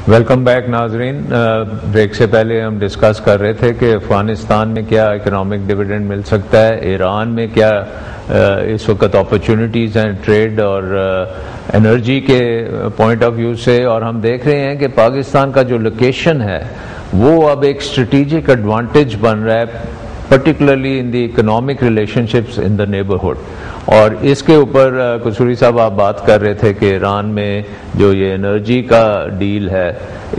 Welcome back ناظرین. Break سے پہلے ہم ڈسکس کر رہے تھے کہ افغانستان میں کیا اکنامک ڈویڈنڈ مل سکتا ہے، ایران میں کیا اس وقت اپرچونٹیز ہیں ٹریڈ اور انرجی کے پوائنٹ آف ویو سے، اور ہم دیکھ رہے ہیں کہ پاکستان کا جو لوکیشن ہے وہ اب ایک اسٹریٹجک ایڈوانٹیج بن رہا ہے، particularly in the economic relation ships in the neighbourhood. اور اس کے اوپر قصوری صاحب آپ بات کر رہے تھے کہ ایران میں جو یہ انرجی کا ڈیل ہے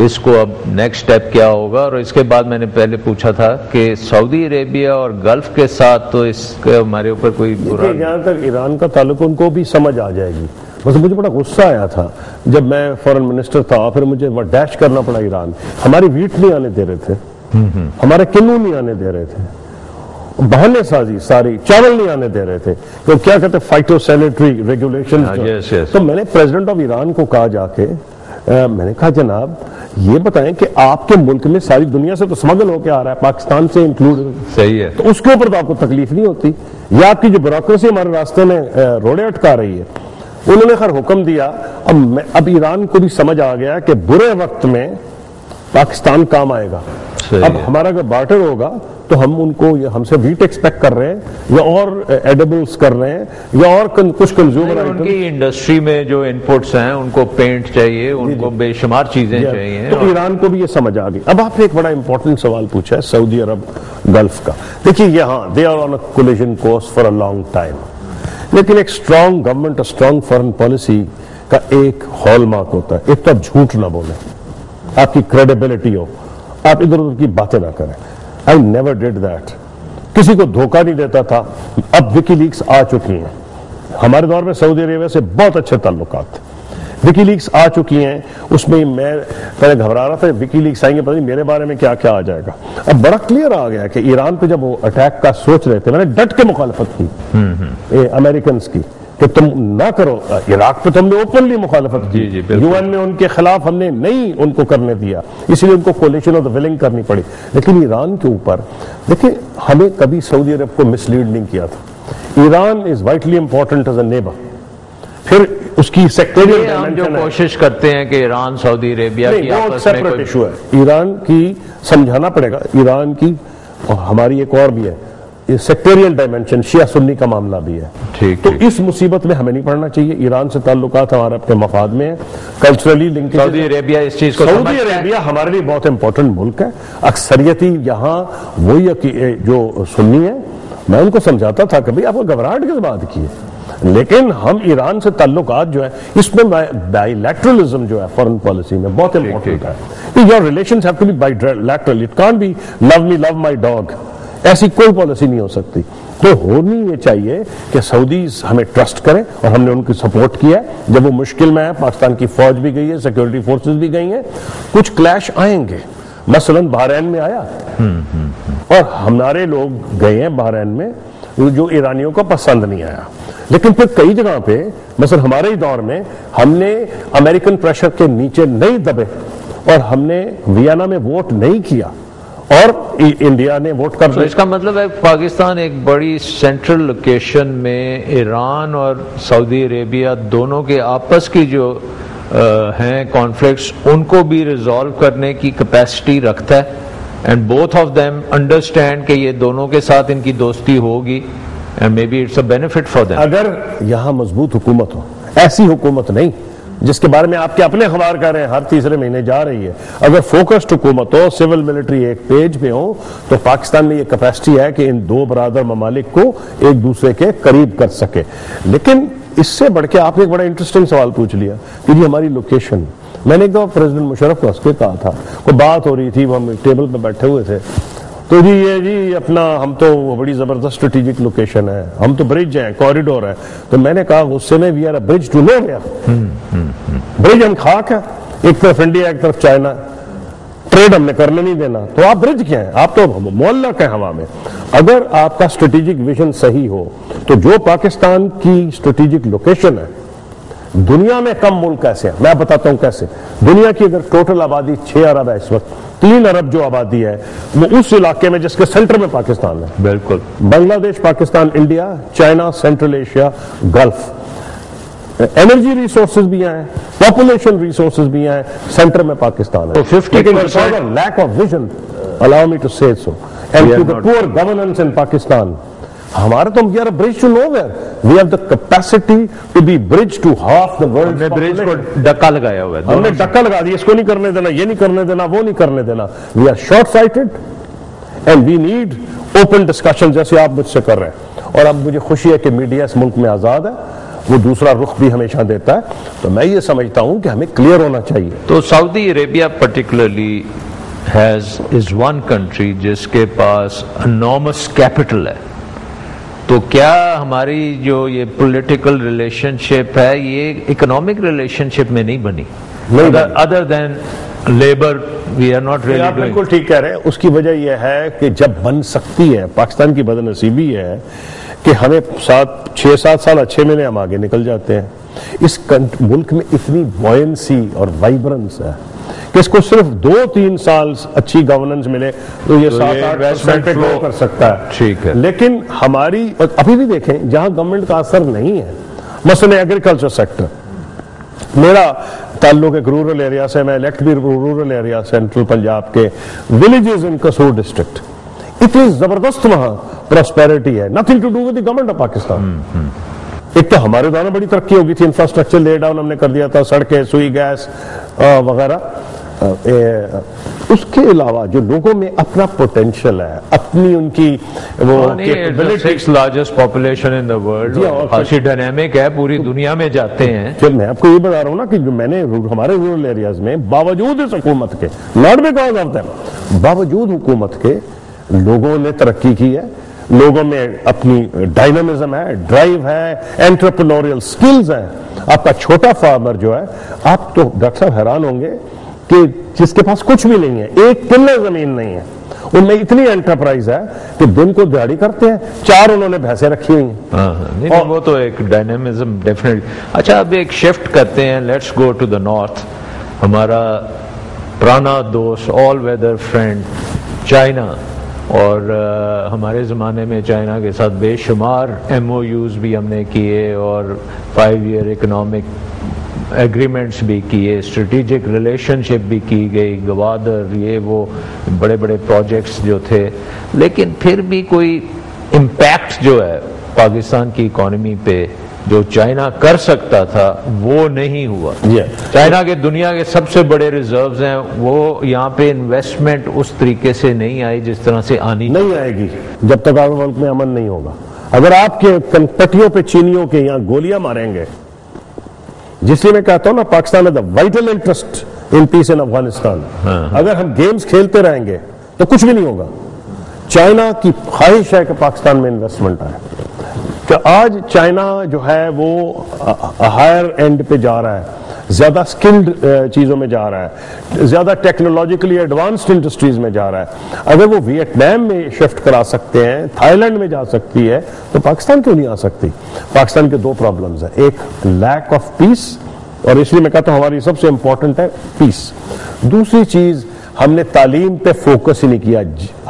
اس کو اب نیکسٹ سٹیپ کیا ہوگا، اور اس کے بعد میں نے پہلے پوچھا تھا کہ سعودی عربیہ اور گلف کے ساتھ تو اس کے ہمارے اوپر کوئی برا جہاں تک ایران کا تعلق ان کو بھی سمجھ آ جائے گی. بس مجھے بڑا غصہ آیا تھا جب میں فورن منسٹر تھا، پھر مجھے ڈیش کرنا پڑا ایران. ہماری ویٹ نہیں آنے دے رہے تھے، ہمارے کنو نہیں آنے دے رہے تھے، بہانے سازی ساری، چاول نہیں آنے دے رہے تھے، تو کیا کہتے ہیں فائٹو سینیٹری ریگولیشن. تو میں نے پریزیڈنٹ آف ایران کو کہا جا کے، میں نے کہا جناب یہ بتائیں کہ آپ کے ملک میں ساری دنیا سے تو سمگل ہو کے آ رہا ہے، پاکستان سے انکلوڈ، صحیح ہے، تو اس کے اوپر تو آپ کو تکلیف نہیں ہوتی، یا آپ کی جو بیوروکریسی ہمارے راستے میں روڑے اٹکا رہی ہے. انہوں نے خیر حکم دیا. اب ایران کو بھی سمجھ آ گیا کہ برے وقت میں پاکستان کام آئے گا. اب ہمارا اگر بارٹر ہوگا تو ہم ان کو ہم سے ویٹ ایکسپیکٹ کر رہے ہیں، یا اور ایڈیبلز کر رہے ہیں، یا اور کچھ کنزیومر ان کی انڈسٹری میں جو انپٹس ہیں ان کو پینٹ چاہیے، ان کو بے شمار چیزیں چاہیے. تو ایران کو بھی یہ سمجھ آ گئی. اب آپ نے ایک بڑا امپورٹنٹ سوال پوچھا ہے سعودی عرب گلف کا. دیکھیے یہاں they are on a collision course for a long time, لیکن ایک strong government, strong foreign policy کا ایک ہال مارک ہوتا ہے، ایک تو آپ جھوٹ نہ بولیں، آپ کی کریڈیبلٹی ہو، آپ ادھر ادھر کی باتیں نہ کریں. I never did that. کسی کو دھوکہ نہیں دیتا تھا. اب وکی لیکس آ چکی ہیں. ہمارے دور میں سعودی عربیہ سے بہت اچھے تعلقات تھے. وکی لیکس آ چکی ہیں، اس میں میں پہلے گھبرا رہا تھا وکی لیکس آئیں گے، پتہ نہیں میرے بارے میں کیا کیا آ جائے گا. اب بڑا کلیئر آ گیا کہ ایران پہ جب وہ اٹیک کا سوچ رہے تھے، میں نے ڈٹ کے مخالفت کی امریکنز کی کہ تم نہ کرو. عراق پہ تو ہم نے اوپنلی مخالفت کی، یو این میں ان کے خلاف ہم نے نہیں ان کو کرنے دیا، اس لیے ان کو کولیشن آف دی ولنگ کرنی پڑی. لیکن ایران کے اوپر دیکھیں، ہمیں کبھی سعودی عرب کو مس لیڈ نہیں کیا تھا. ایران از وائٹلی امپورٹنٹ ایز اے نیبر. پھر اس کی سیکٹریل ہم جو کوشش کرتے ہیں کہ ایران سعودی عربیہ کی آپس میں کوئی ایشو ہے، ایران کی سمجھانا پڑے گا. ایران کی اور ہماری ایک اور بھی ہے، یہ سیکٹریل ڈائمینشن، شیعہ سنی کا معاملہ بھی ہے. تو اس مصیبت میں ہمیں نہیں پڑنا چاہیے. ایران سے تعلقات ہمارے اپنے مفاد میں ہیں، کلچرلی لنک. سعودی عربیہ اس چیز کو سعودی عربیہ ہمارے لیے بہت امپورٹنٹ ملک ہے. اکثریتی یہاں وہی جو سنی ہے، میں ان کو سمجھاتا تھا کبھی آپ کو گھبراہٹ کس بات کی ہے، لیکن ہم ایران سے تعلقات جو ہے اس میں بائی لیٹرلزم جو ہے فارن پالیسی میں بہت امپورٹنٹ ہے. Your relations have to be bilateral, it can't be love me love my dog. ایسی کوئی پالیسی نہیں ہو سکتی. تو ہونی یہ چاہیے کہ سعودیز ہمیں ٹرسٹ کریں، اور ہم نے ان کی سپورٹ کیا ہے جب وہ مشکل میں ہے. پاکستان کی فوج بھی گئی ہے، سیکورٹی فورسز بھی گئی ہیں. کچھ کلیش آئیں گے، مثلا بحرین میں آیا، اور ہمارے لوگ گئے ہیں بحرین میں جو ایرانیوں کو پسند نہیں آیا. لیکن پھر کئی جگہ پہ مثلا ہمارے ہی دور میں ہم نے امریکن پریشر کے نیچے نہیں دبے، اور ہم نے ویانا میں ووٹ نہیں کیا، اور انڈیا نے ووٹ کر دیا. اس کا مطلب ہے پاکستان ایک بڑی سینٹرل لوکیشن میں ایران اور سعودی عربیہ دونوں کے آپس کی جو ہیں کانفلکٹس، ان کو بھی ریزالو کرنے کی کیپیسٹی رکھتا ہے. And both of them understand کہ یہ دونوں کے ساتھ ان کی دوستی ہوگی، and may be it's a benefit for them. اگر یہاں مضبوط حکومت ہو، ایسی حکومت نہیں جس کے بارے میں آپ کے اپنے اخبار کہہ رہے ہیں ہر تیسرے مہینے جا رہی ہے، اگر فوکسڈ حکومت ہو، سول ملٹری ایک پیج پہ ہو، تو پاکستان میں یہ کیپیسٹی ہے کہ ان دو برادر ممالک کو ایک دوسرے کے قریب کر سکے. لیکن اس سے بڑھ کے آپ نے ایک بڑا انٹرسٹنگ سوال پوچھ لیا کہ جی ہماری لوکیشن. میں نے ایک دفعہ پریزیڈنٹ مشرف کو اس کے کہا تھا، کوئی بات ہو رہی تھی، وہ ہم ٹیبل پہ بیٹھے ہوئے تھے، تو جی یہ جی اپنا ہم تو بڑی زبردست اسٹریٹجک لوکیشن ہے، ہم تو برج ہیں، کوریڈور ہے. تو میں نے کہا غصے میں we are a bridge to nowhere. Bridge ہم خاک ہے، ایک طرف انڈیا ایک طرف چائنا، ٹریڈ ہم نے کرنے نہیں دینا. تو آپ برج کیا ہیں؟ آپ تو معلق ہیں ہوا میں. اگر آپ کا اسٹریٹجک ویژن صحیح ہو تو جو پاکستان کی اسٹریٹجک لوکیشن ہے، دنیا میں کم ملک کیسے ہیں میں بتاتا ہوں کیسے. دنیا کی اگر ٹوٹل آبادی 6 ارب ہے اس وقت، 3 ارب جو آبادی ہے وہ اس علاقے میں جس کے سینٹر میں پاکستان ہے. بالکل. بنگلہ دیش، Pakistan, India, China, central Asia, golf. Energy resources بھی ہیں، population resources بھی ہیں, center میں پاکستان ہے. 50% lack of vision, allow me to say so, and to the poor governance in Pakistan. ہمارا تو we are a bridge to nowhere. We have the capacity to be bridge to half the world's ہم نے برج کو population. ڈکا لگایا ہوا ہے. ہم نے ڈکا لگا دیا, اس کو نہیں کرنے دینا, یہ نہیں کرنے دینا, وہ نہیں کرنے دینا. We are short sighted and we need open discussion جیسے آپ مجھ سے کر رہے ہیں. اور اب مجھے خوشی ہے کہ میڈیا اس ملک میں آزاد ہے, وہ دوسرا رخ بھی ہمیشہ دیتا ہے. تو میں یہ سمجھتا ہوں کہ ہمیں کلیئر ہونا چاہیے. تو سعودی عربیہ پرٹیکولرلی از ون کنٹری جس کے پاس انارمس کیپٹل ہے. تو کیا ہماری جو یہ پولیٹیکل ریلیشن شپ ہے یہ اکنامک ریلیشن شپ میں نہیں بنی؟ Other than labour we are not really doing. بالکل ٹھیک کہہ رہے ہیں. اس کی وجہ یہ ہے کہ جب بن سکتی ہے, پاکستان کی بدنصیبی ہے کہ ہمیں 6-7 سال اچھے ملے, ہم آگے نکل جاتے ہیں. اس ملک میں اتنی بوئنسی اور وائبرنس ہے کہ اس کو صرف 2-3 سال اچھی گورننس ملے تو یہ 7-8% پہ گرو کر سکتا ہے. ٹھیک ہے. لیکن ہماری ابھی بھی دیکھیں جہاں گورنمنٹ کا اثر نہیں ہے, مثلا ایگریکلچر سیکٹر, میرا تعلق ایک رورل ایریا سے, میں الیکٹ بھی رورل ایریا سینٹرل پنجاب کے ولیجز ان کسور ڈسٹرکٹ, اتنی زبردست وہاں پراسپیرٹی ہے, nothing to do with the government of Pakistan. ایک تو ہمارے دوران بڑی ترقی ہو گئی تھی, انفراسٹرکچر لے ڈاؤن ہم نے کر دیا تھا, سڑکیں, سوئی گیس وغیرہ. اس کے علاوہ جو لوگوں میں اپنا پوٹینشل ہے, اپنی ان کی وہ six largest population in the world, خاصی ڈائنامک ہے, پوری دنیا میں جاتے ہیں. میں آپ کو یہ بتا رہا ہوں نا کہ جو میں نے ہمارے رورل ایریاز میں باوجود اس حکومت کے, ناٹ بیکاز آف دیم, باوجود حکومت کے لوگوں نے ترقی کی ہے, لوگوں میں اپنی ڈائنامزم ہے, ڈرائیو ہے, انٹرپرینوریل سکلز ہیں. آپ کا چھوٹا فارمر جو ہے, آپ تو ڈاکٹر صاحب حیران ہوں گے کہ جس کے پاس کچھ بھی نہیں ہے, ایک کلے زمین نہیں ہے, ان میں اتنی انٹرپرائز ہے کہ دن کو دیہڑی کرتے ہیں, 4 انہوں نے بھینسیں رکھی ہوئی ہیں. وہ تو ایک ڈائنامزم ڈیفینیٹلی. اچھا اب ایک شفٹ کرتے ہیں, let's go to the north. ہمارا پرانا دوست, آل ویدر فرینڈ چائنا, اور ہمارے زمانے میں چائنا کے ساتھ بے شمار MOUs بھی ہم نے کیے اور 5 ایئر اکنامک ایگریمنٹس بھی کیے, اسٹریٹجک ریلیشن شپ بھی کی گئی, گوادر, یہ وہ بڑے بڑے پروجیکٹس جو تھے. لیکن پھر بھی کوئی امپیکٹ جو ہے پاکستان کی اکانومی پہ جو چائنا کر سکتا تھا وہ نہیں ہوا. چائنا کے دنیا کے سب سے بڑے ریزروز ہیں, وہ یہاں پہ انویسٹمنٹ اس طریقے سے نہیں آئی جس طرح سے آنی نہیں آئے گی جب تک آپ ملک میں امن نہیں ہوگا. اگر آپ کے پٹیوں پہ چینیوں کے یہاں گولیاں ماریں گے, جس لیے میں کہتا ہوں نا پاکستان ہے وائٹل انٹرسٹ ان پیس ان افغانستان. اگر ہم گیمز کھیلتے رہیں گے تو کچھ بھی نہیں ہوگا. چائنا کی خواہش ہے کہ پاکستان میں انویسٹمنٹ آئے, کہ آج چائنا جو ہے وہ ہائر اینڈ پہ جا رہا ہے, زیادہ سکلڈ چیزوں میں جا رہا ہے, زیادہ ٹیکنالوجیکلی ایڈوانسڈ انڈسٹریز میں جا رہا ہے. اگر وہ ویتنام میں شفٹ کرا سکتے ہیں, تھائی لینڈ میں جا سکتی ہے, تو پاکستان کیوں نہیں آ سکتی؟ پاکستان کے 2 پرابلمز ہیں, ایک لیک آف پیس, اور اس لیے میں کہتا ہوں ہماری سب سے امپورٹنٹ ہے پیس. دوسری چیز, ہم نے تعلیم پہ فوکس ہی نہیں کیا.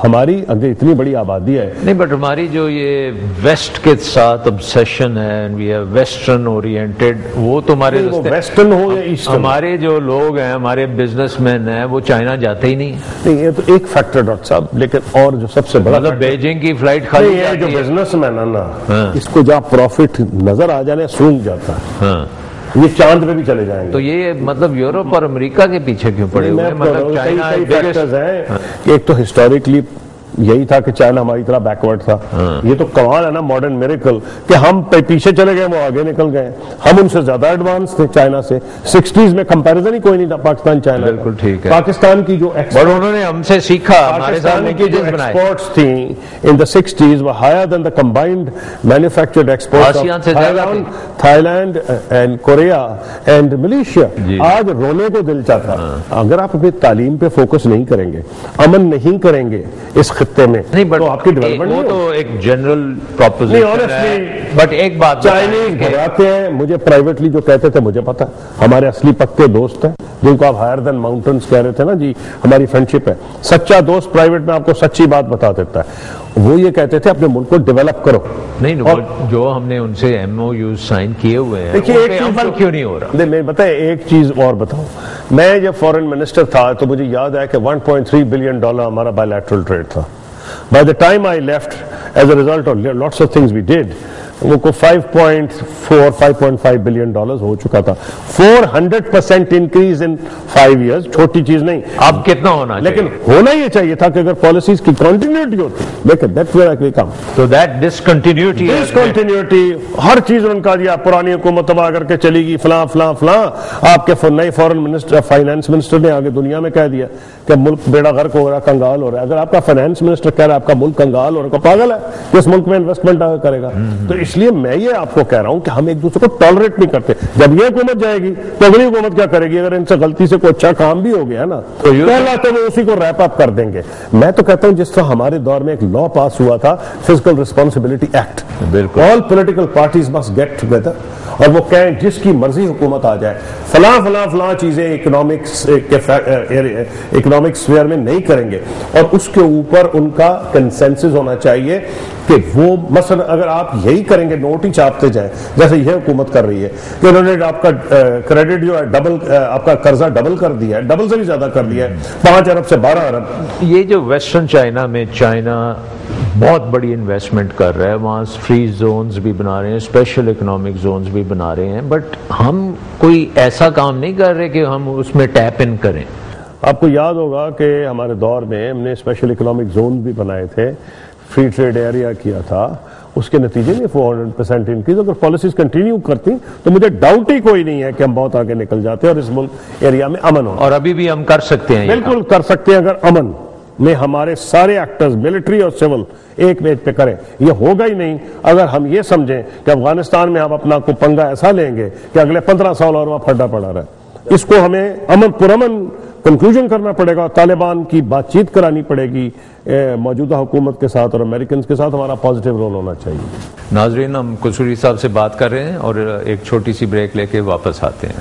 ہماری اگر اتنی بڑی آبادی ہے نہیں, بٹ ہماری جو یہ ویسٹ کے ساتھ obsession ہے, وی آر ویسٹرن اورینٹڈ, وہ تو ہمارے ویسٹرن ہو یا ایسٹرن, ہمارے جو لوگ ہیں, ہمارے بزنس مین ہیں, وہ چائنا جاتے ہی نہیں. نہیں, یہ تو ایک فیکٹر ڈاکٹر صاحب, لیکن اور جو سب سے بڑا مطلب بیجنگ کی فلائٹ خالی ہے, جو بزنس مین ہے نا, اس کو جہاں پروفٹ نظر آ جانے سونگ جاتا ہے, یہ چاند پہ بھی چلے جائیں گے. تو یہ مطلب یورپ اور امریکہ کے پیچھے کیوں پڑے ہوئے ہیں؟ مطلب چائنا ایک تو ہسٹوریکلی یہی تھا کہ چائنا ہماری طرح بیکورڈ تھا. یہ تو کمال ہے نا ماڈرن میریکل کہ ہم پیچھے چلے گئے, وہ آگے نکل گئے. ہم ان سے زیادہ ایڈوانس تھے چائنا سے. 60s میں کمپیریزن ہی کوئی نہیں تھا پاکستان چائنا. بالکل ٹھیک ہے. پاکستان کی جو انہوں نے ہم سے سیکھا, ہمارے سامنے کی جو ایکسپورٹس تھیں ان the 60s were higher than the combined manufactured exports of Thailand and Korea and Malaysia. آج رونے کو دل چاہتا. اگر آپ اپنی تعلیم پہ فوکس نہیں کریں گے, امن نہیں کریں گے اس خطے میں, تو آپ کی ڈیولپمنٹ وہ تو ایک جنرل پروپوزیشن ہے. بٹ ایک بات چائنیز گھبراتے ہیں, مجھے پرائیویٹلی جو کہتے تھے مجھے پتا, ہمارے اصلی پکے دوست ہیں جن کو آپ ہائر دین ماؤنٹنز کہہ رہے تھے نا جی, ہماری فرینڈشپ ہے. سچا دوست پرائیویٹ میں آپ کو سچی بات بتا دیتا ہے. وہ یہ کہتے تھے اپنے ملک کو ڈیولپ کرو. نہیں جو ہم نے ان سے MOU سائن کیے ہوئے ہیں دیکھیے ایک چیز کیوں نہیں ہو رہا؟ میں بتائیں ایک چیز اور بتاؤں. میں جب فورن منسٹر تھا تو مجھے یاد ہے کہ $1.3 بلین ہمارا بائی لیٹرل ٹریڈ تھا. By the time I left as a result of lots of things we did وہ کو 5.5 بلین ڈالرز ہو چکا تھا. 400% انکریز ان 5 years, چھوٹی چیز نہیں. اب کتنا ہونا چاہیے؟ لیکن ہونا یہ چاہیے تھا کہ اگر پالیسیز کی کنٹینیوٹی ہوتی. دیکھیں دیٹس ویئر آئی کم. تو دیٹ ڈسکنٹینیوٹی ہر چیز ان کا دیا. پرانی حکومت تباہ کر کے چلی گئی فلاں فلاں فلاں. آپ کے نئے فورن منسٹر فائنانس منسٹر نے آگے دنیا میں کہہ دیا کہ ملک بیڑا غرق ہو رہا ہے, کنگال ہو رہا ہے. اگر آپ کا فائنانس منسٹر کہہ رہا ہے آپ کا ملک کنگال ہو رہا ہے, پاگل ہے کہ اس ملک میں انویسٹمنٹ کرے گا. تو اس لیے میں یہ آپ کو کہہ رہا ہوں کہ ہم ایک دوسرے کو ٹالریٹ نہیں کرتے. جب یہ حکومت جائے گی تو اگلی حکومت کیا کرے گی؟ اگر ان سے غلطی سے کوئی اچھا کام بھی ہو گیا نا تو وہ اسی کو ریپ اپ کر دیں گے. میں تو کہتا ہوں جس طرح ہمارے دور میں ایک لا پاس ہوا تھا fiscal responsibility act, all political parties must get together اور وہ کہیں جس کی مرضی حکومت آ جائے فلاں فلاں فلاں چیزیں اکنامک سفیئر میں نہیں کریں گے, اور اس کے اوپر ان کا کنسنسس ہونا چاہیے کہ وہ مثلا اگر آپ یہی کریں گے نوٹ ہی چھاپتے جائیں جیسے یہ حکومت کر رہی ہے کہ انہوں نے آپ کا کریڈٹ جو ہے ڈبل, آپ کا قرضہ ڈبل کر دیا ہے, ڈبل سے بھی زیادہ کر دیا ہے, 5 ارب سے 12 ارب. یہ جو ویسٹرن چائنا میں چائنا بہت بڑی انویسٹمنٹ کر رہا ہے, وہاں فری زونز بھی بنا رہے ہیں, اسپیشل اکنامک زونز بھی بنا رہے ہیں, بٹ ہم کوئی ایسا کام نہیں کر رہے کہ ہم اس میں ٹیپ ان کریں. آپ کو یاد ہوگا کہ ہمارے دور میں ہم نے اسپیشل اکنامک زون بھی بنائے تھے, فری ٹریڈ ایریا کیا تھا, اس کے نتیجے میں 400% انکریز. اگر پالیسیز کنٹینیو کرتی تو مجھے ڈاؤٹ ہی کوئی نہیں ہے کہ ہم بہت آگے نکل جاتے اور اس ملک ایریا میں امن ہو. اور ابھی بھی ہم کر سکتے ہیں, بالکل کر سکتے ہیں اگر امن میں ہمارے سارے ایکٹرز ملٹری اور سول ایک میچ پہ کریں. یہ ہوگا ہی نہیں اگر ہم یہ سمجھیں کہ افغانستان میں ہم اپنا کو پنگا ایسا لیں گے کہ اگلے 15 سال اور وہاں پھڈا پڑا رہا ہے. اس کو ہمیں امن پرامن کنکلوژن کرنا پڑے گا, طالبان کی بات چیت کرانی پڑے گی موجودہ حکومت کے ساتھ, اور امریکنز کے ساتھ ہمارا پازیٹیو رول ہونا چاہیے. ناظرین, ہم قصوری صاحب سے بات کر رہے ہیں اور ایک چھوٹی سی بریک لے کے واپس آتے ہیں.